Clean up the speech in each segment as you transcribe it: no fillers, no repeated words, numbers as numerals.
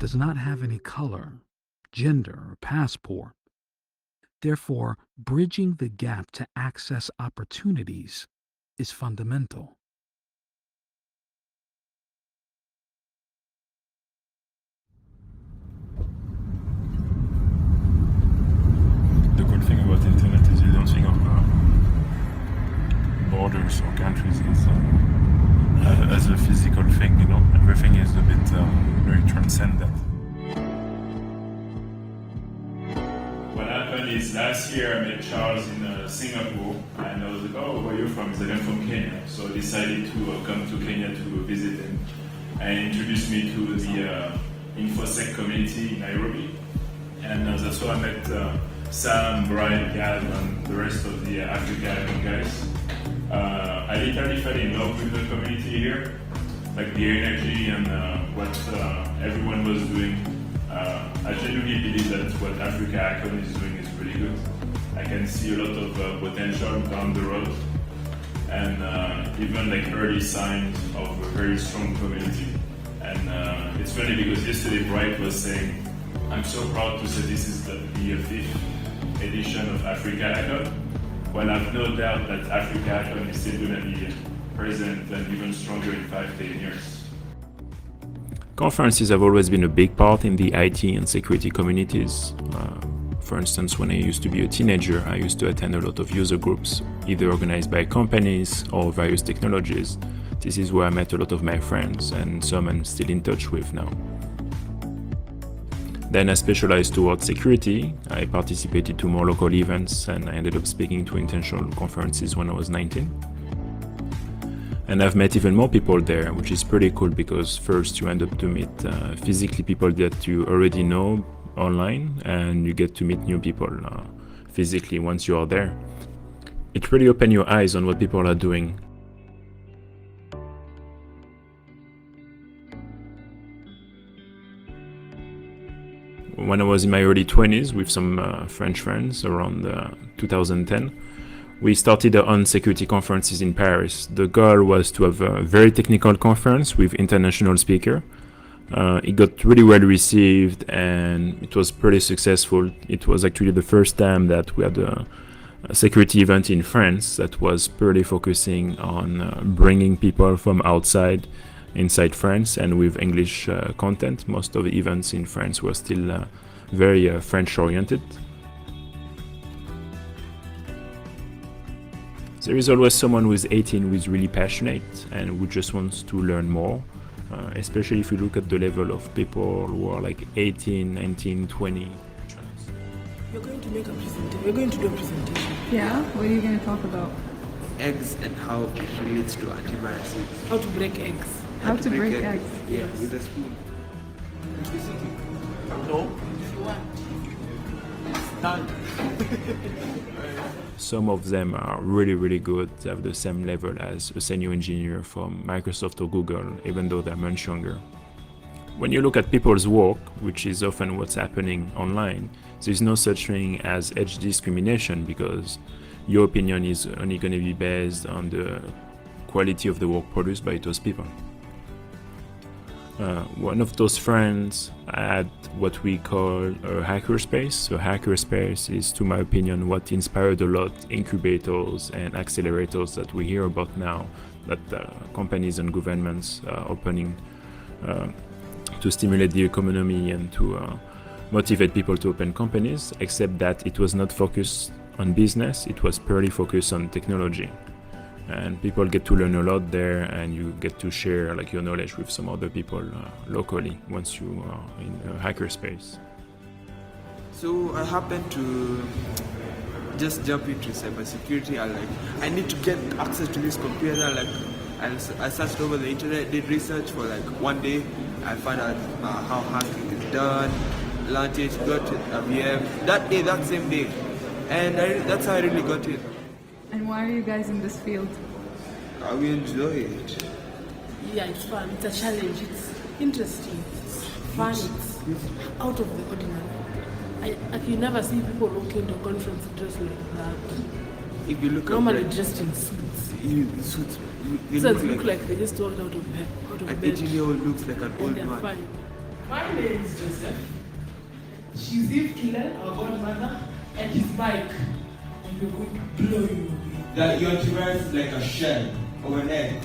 does not have any color, gender, or passport. Therefore, bridging the gap to access opportunities is fundamental. The cool thing about the internet is you don't think of borders or countries as a physical thing, you know. Everything is a bit very transcendent. What happened is last year I met Charles in Singapore, and I was like, oh, where are you from? He's like, I'm from Kenya. So I decided to come to Kenya to visit him and introduced me to the InfoSec community in Nairobi. And that's where I met Sam, Brian, Gad, and the rest of the Africa guys. I literally fell in love with the community here, like the energy and what everyone was doing. I genuinely believe that what Africa Hacking is doing is really good. I can see a lot of potential down the road, and even like early signs of a very strong community. And it's funny because yesterday Bright was saying, I'm so proud to say this is the 5th edition of Africa Hacking. Well, I've no doubt that Africa Hacking is still going to be present and even stronger in 5-10 years. Conferences have always been a big part in the IT and security communities. For instance, when I used to be a teenager, I used to attend a lot of user groups, either organized by companies or various technologies. This is where I met a lot of my friends, and some I'm still in touch with now. Then I specialized towards security. I participated to more local events, and I ended up speaking to international conferences when I was 19. And I've met even more people there, which is pretty cool because first you end up to meet physically people that you already know online, and you get to meet new people physically once you are there. It really opens your eyes on what people are doing. When I was in my early 20s with some French friends around 2010, we started our own security conferences in Paris. The goal was to have a very technical conference with international speakers. It got really well received and it was pretty successful. It was actually the first time that we had a security event in France that was purely focusing on bringing people from inside France, and with English content. Most of the events in France were still very French oriented. There is always someone who is 18 who is really passionate and who just wants to learn more, especially if you look at the level of people who are like 18, 19, 20. You're going to make a presentation. We're going to do a presentation. Yeah? What are you going to talk about? Eggs and how it relates to antiviruses. How to break eggs. How to break eggs. Yeah, with a spoon. No. If you want. Stand. Some of them are really, really good. They have the same level as a senior engineer from Microsoft or Google, even though they're much younger. When you look at people's work, which is often what's happening online, there's no such thing as age discrimination because your opinion is only going to be based on the quality of the work produced by those people. One of those friends had what we call a hackerspace. So hackerspace is, to my opinion, what inspired a lot incubators and accelerators that we hear about now, that companies and governments are opening to stimulate the economy and to motivate people to open companies, except that it was not focused on business, it was purely focused on technology. And people get to learn a lot there, and you get to share like your knowledge with some other people locally once you are in a hackerspace. So I happened to just jump into cybersecurity. I need to get access to this computer. I searched over the internet, did research for like one day. I found out how hacking is done, learned it, got a VM that same day, and that's how I really got it. And why are you guys in this field? We enjoy it. Yeah, it's fun. It's a challenge. It's interesting. It's fun. It's out of the ordinary. You never see people walking to a conference dressed like that. If you look normally dressed in suits. Suits. So it look like they just walked out of bed. An 18-year-old looks like an old man. Fine. My name is Joseph. She's Eve Killen, our godmother, and his Mike. And we're going to blow you away. That your antivirus is like a shell of an egg,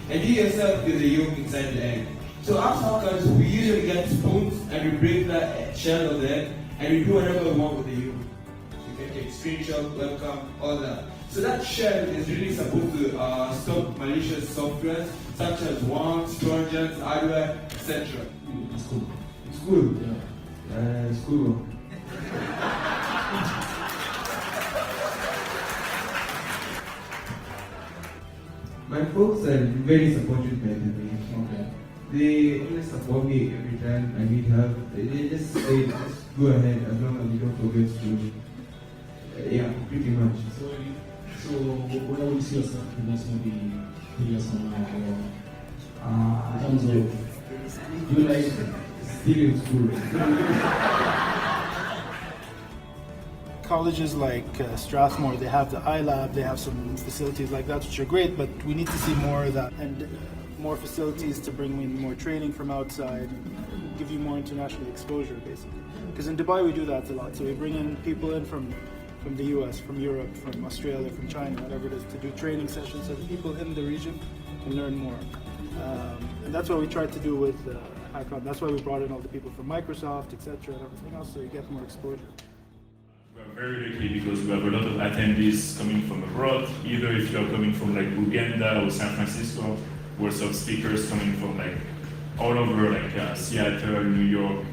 and you yourself is a yolk inside the egg. So as hackers, we usually get spoons and we break the shell of the egg and we do whatever we want with the yolk. You can take screenshot, webcam, all that. So that shell is really supposed to stop malicious software such as worms, trojans, adware, etc. It's cool. It's good. Yeah. It's cool. My folks are very supportive by the way. Okay. They always support me every time I need help. They just say, just go ahead as long as you don't forget to. Yeah, pretty much. So where would you see yourself in the next maybe 3 years from now? Or, in terms of, do you like Still in school. Colleges like Strathmore, they have the iLab, they have some facilities like that which are great, but we need to see more of that and more facilities to bring in more training from outside and give you more international exposure basically. Because in Dubai we do that a lot, so we bring in people in from the US, from Europe, from Australia, from China, whatever it is, to do training sessions so that people in the region can learn more. And that's what we tried to do with Hackon. That's why we brought in all the people from Microsoft, etc., and everything else, so you get more exposure. We're very lucky because we have a lot of attendees coming from abroad, either if you're coming from like Uganda or San Francisco, we also have speakers coming from like all over, like Seattle, New York,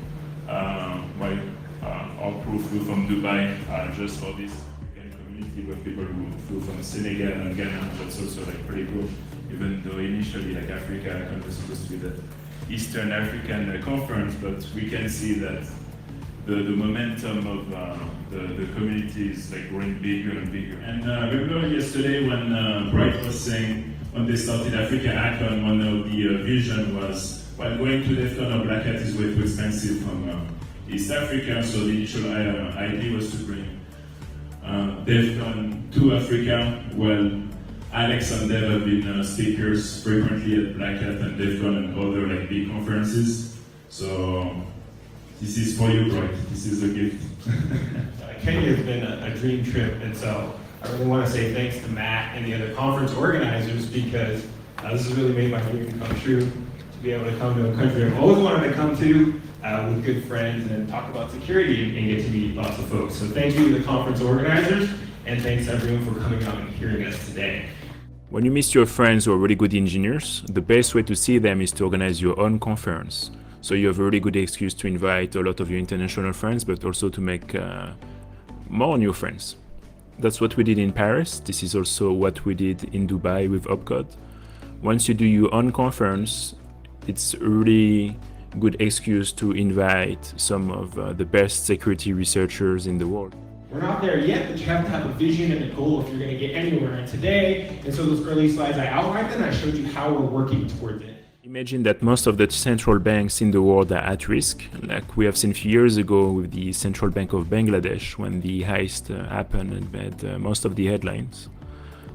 our crew flew from Dubai just for this African community with people who flew from Senegal and Ghana. That's also like pretty cool, even though initially like Africa was supposed to be the Eastern African conference, but we can see that the momentum of the community is like growing bigger and bigger. And remember yesterday when Bright was saying when they started Africa Hacking, one of the vision was, well, going to DEFCON or Black Hat is way too expensive from East Africa, so the initial idea was to bring DEFCON to Africa. Well, Alex and Dev have been speakers frequently at Black Hat and DEFCON and other like big conferences. So this is for you, Bright. This is a gift. Kenya has been a dream trip, and so I really want to say thanks to Matt and the other conference organizers because this has really made my dream come true to be able to come to a country I've always wanted to come to with good friends and talk about security and get to meet lots of folks. So thank you to the conference organizers, and thanks everyone for coming out and hearing us today. When you miss your friends who are really good engineers, the best way to see them is to organize your own conference. So you have a really good excuse to invite a lot of your international friends, but also to make more new friends. That's what we did in Paris. This is also what we did in Dubai with OPCOD. Once you do your own conference, it's a really good excuse to invite some of the best security researchers in the world. We're not there yet, but you have to have a vision and a goal if you're going to get anywhere. And today, and so those early slides I outlined and I showed you how we're working towards it. Imagine that most of the central banks in the world are at risk, like we have seen a few years ago with the Central Bank of Bangladesh when the heist happened and made most of the headlines.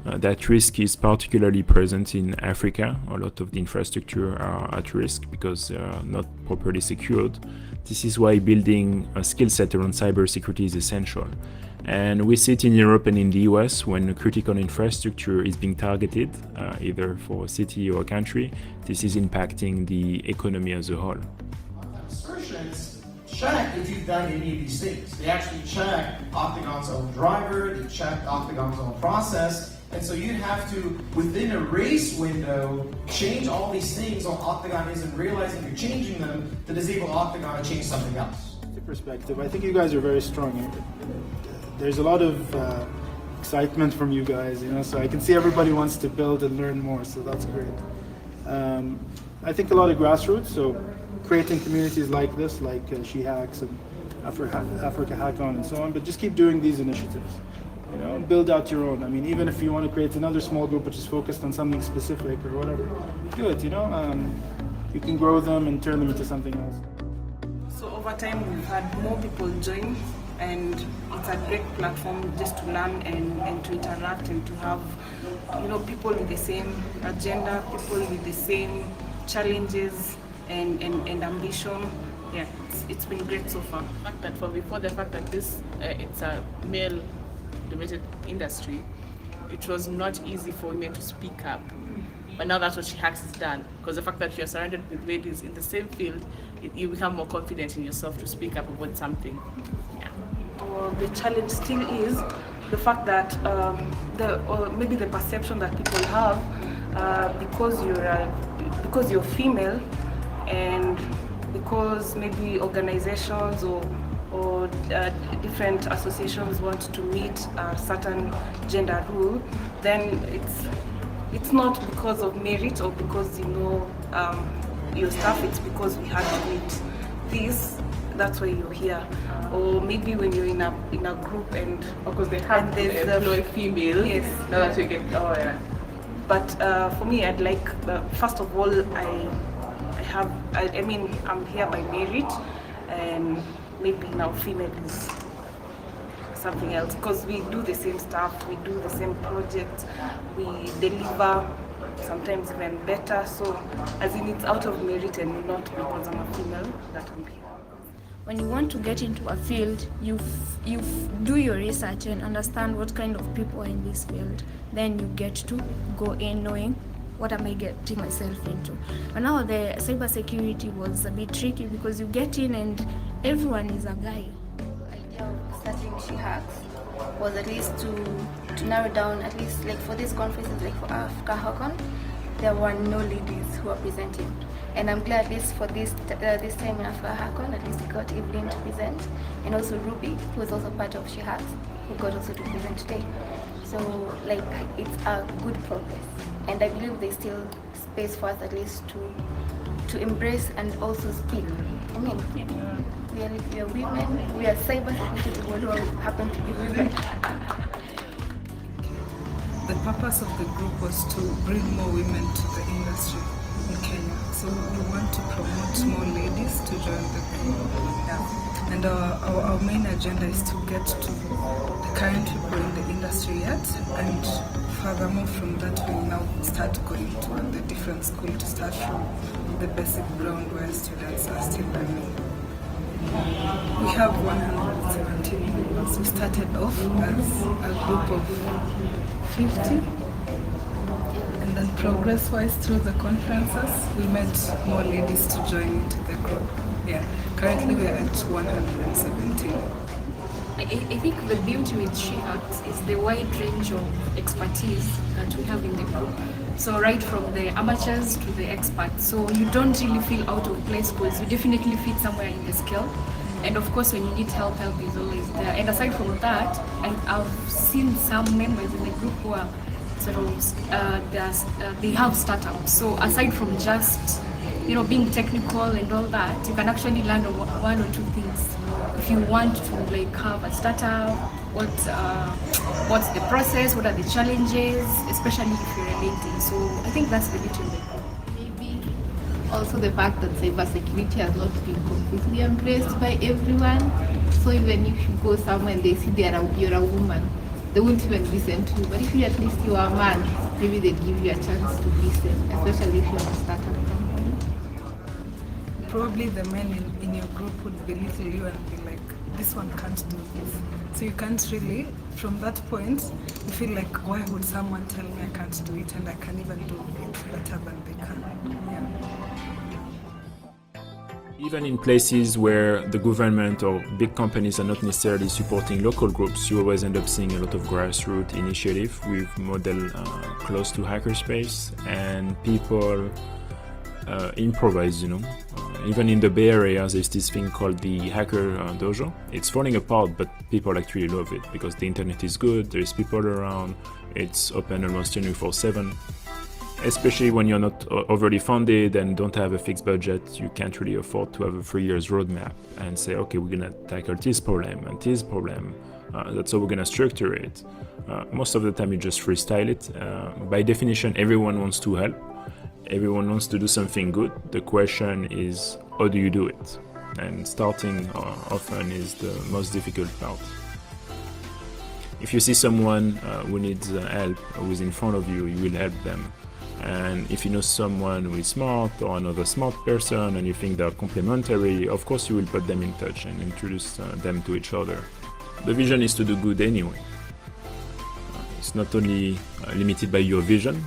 That risk is particularly present in Africa. A lot of the infrastructure are at risk because they are not properly secured. This is why building a skill set around cybersecurity is essential. And we see it in Europe and in the US when critical infrastructure is being targeted, either for a city or a country. This is impacting the economy as a whole. Assertions check if you've done any of these things. They actually check Octagon's own driver, they check Octagon's own process, and so you'd have to, within a race window, change all these things so Octagon isn't realizing you're changing them to disable Octagon to change something else. Perspective, I think you guys are very strong. There's a lot of excitement from you guys, so I can see everybody wants to build and learn more, so that's great. I think a lot of grassroots, so creating communities like this, like She Hacks and Africa Hackon and so on, but just keep doing these initiatives. Build out your own. I mean, even if you want to create another small group which is focused on something specific or whatever, do it, you can grow them and turn them into something else. So over time we've had more people join, and it's a great platform just to learn and to interact and to have people with the same agenda, people with the same challenges and ambition, yeah, it's been great so far. The fact that the fact that this it's a male-dominated industry, it was not easy for women to speak up. But now that's what Hacks has done, because the fact that you're surrounded with ladies in the same field, you become more confident in yourself to speak up about something. Yeah. The challenge still is the fact that or maybe the perception that people have because you're female, and because maybe organizations or different associations want to meet a certain gender rule, then it's not because of merit or because your staff, it's because we had to meet this, that's why you're here. Or maybe when you're in a group and because they have to employ female. Yes. Now that you get But for me, I'd like first of all, I'm here by merit, and maybe now female is something else, because we do the same stuff, we do the same projects, we deliver sometimes even better. So as in, it's out of merit and not because I'm a female that I'm here. When you want to get into a field, you do your research and understand what kind of people are in this field. Then you get to go in knowing what am I getting myself into. But now the cybersecurity was a bit tricky because you get in and everyone is a guy. The idea of starting She Hacks was at least to narrow down, at least like for these conferences, like for Africa Hackon, there were no ladies who were presenting. And I'm glad at least for this time in Africa Hackon, at least we got Evelyn to present, and also Ruby, who is also part of She Hacks, who got also to present today. So like it's a good progress, and I believe there's still space for us at least to embrace and also speak. I mean, we are women, we are cybersecurity people who happen to be women. The purpose of the group was to bring more women to the industry in Kenya. So we want to promote more ladies to join the group. Yeah. And our main agenda is to get to the current people in the industry yet, and furthermore from that we'll now start going to the different schools to start from the basic ground where students are still learning. We have 117 members. We started off as a group of 50, and then progress-wise through the conferences, we met more ladies to join into the group. Yeah, currently we are at 117. I think the beauty with She Hacks is the wide range of expertise that we have in the group. So right from the amateurs to the experts. So you don't really feel out of place because you definitely fit somewhere in the scale. And of course, when you need help is always there. And aside from that, I've seen some members in the group who are sort of, they have startups. So aside from just being technical and all that, you can actually learn one or two things. If you want to like have a startup, what's the process, what are the challenges, especially if you're a lady. So I think that's the beauty of the group. Maybe also the fact that cybersecurity has not been completely embraced by everyone. So even if you go somewhere and they see you're a woman, they won't even listen to you. But if you at least you are a man, maybe they give you a chance to listen, especially if you're a startup company. Probably the men in your group would belittle you and be like, this one can't do this. So you can't really, from that point, you feel like, why would someone tell me I can't do it and I can even do it better than they can? Yeah. Even in places where the government or big companies are not necessarily supporting local groups, you always end up seeing a lot of grassroots initiative with model close to hackerspace, and people improvise, even in the Bay Area, there's this thing called the Hacker Dojo. It's falling apart, but people actually love it because the internet is good, there's people around, it's open almost 24/7. Especially when you're not overly funded and don't have a fixed budget, you can't really afford to have a 3 years roadmap and say, okay, we're gonna tackle this problem and this problem. That's how we're gonna structure it. Most of the time you just freestyle it. By definition, everyone wants to help. Everyone wants to do something good. The question is, how do you do it? And starting often is the most difficult part. If you see someone who needs help, who is in front of you, you will help them. And if you know someone who is smart or another smart person and you think they're complementary, of course you will put them in touch and introduce them to each other. The vision is to do good anyway. It's not only limited by your vision.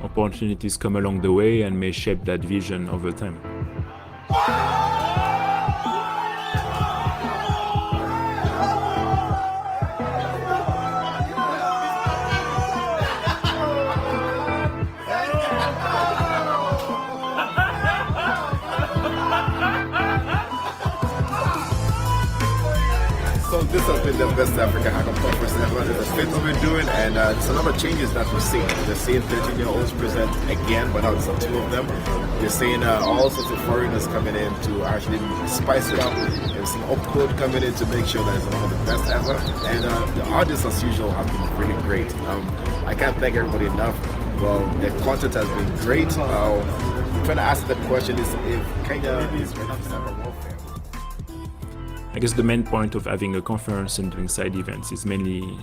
Opportunities come along the way and may shape that vision over time. So this has been the best African Hacker Conference ever that the States have been doing, and it's a lot of changes that we're seeing. They're seeing 13-year-olds present again, but now it's two of them. You're seeing all sorts of foreigners coming in to actually spice it up. There's some upcode coming in to make sure that it's one of the best ever. And the audience, as usual, have been really great. I can't thank everybody enough. Well, the content has been great. Trying to ask the question is if Kenya is ready for cyber warfare. I guess the main point of having a conference and doing side events is mainly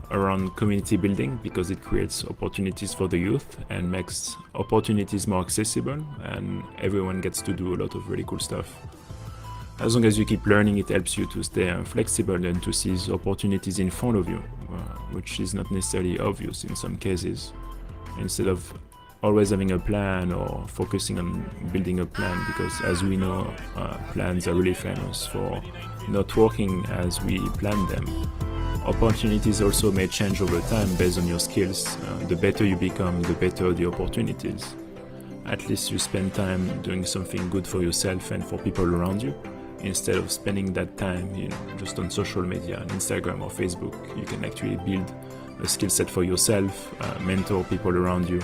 around community building, because it creates opportunities for the youth and makes opportunities more accessible, and everyone gets to do a lot of really cool stuff. As long as you keep learning, it helps you to stay flexible and to seize opportunities in front of you, which is not necessarily obvious in some cases. Instead of always having a plan or focusing on building a plan, because as we know, plans are really famous for not working as we planned them. Opportunities also may change over time based on your skills. The better you become, the better the opportunities. At least you spend time doing something good for yourself and for people around you, instead of spending that time, just on social media, on Instagram or Facebook. You can actually build a skill set for yourself, mentor people around you,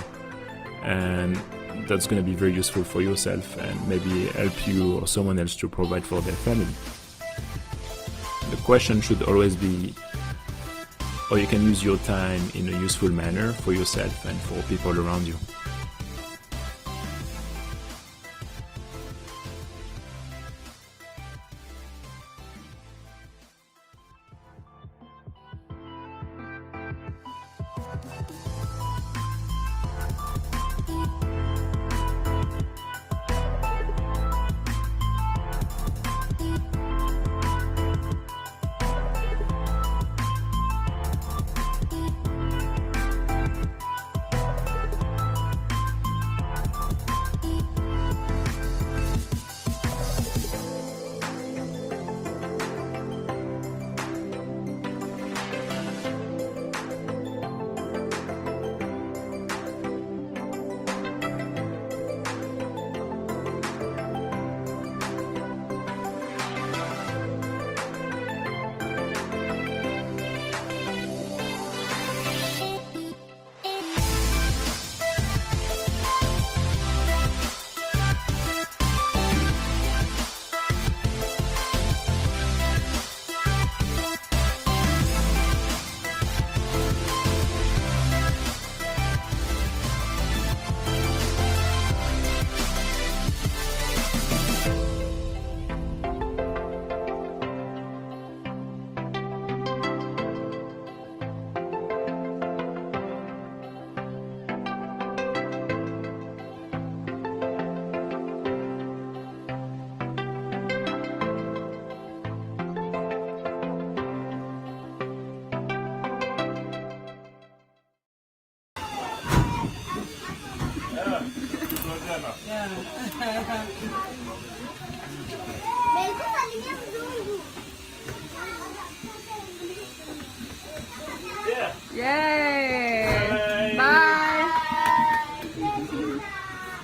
and that's going to be very useful for yourself and maybe help you or someone else to provide for their family. The question should always be how you can use your time in a useful manner for yourself and for people around you. Yay!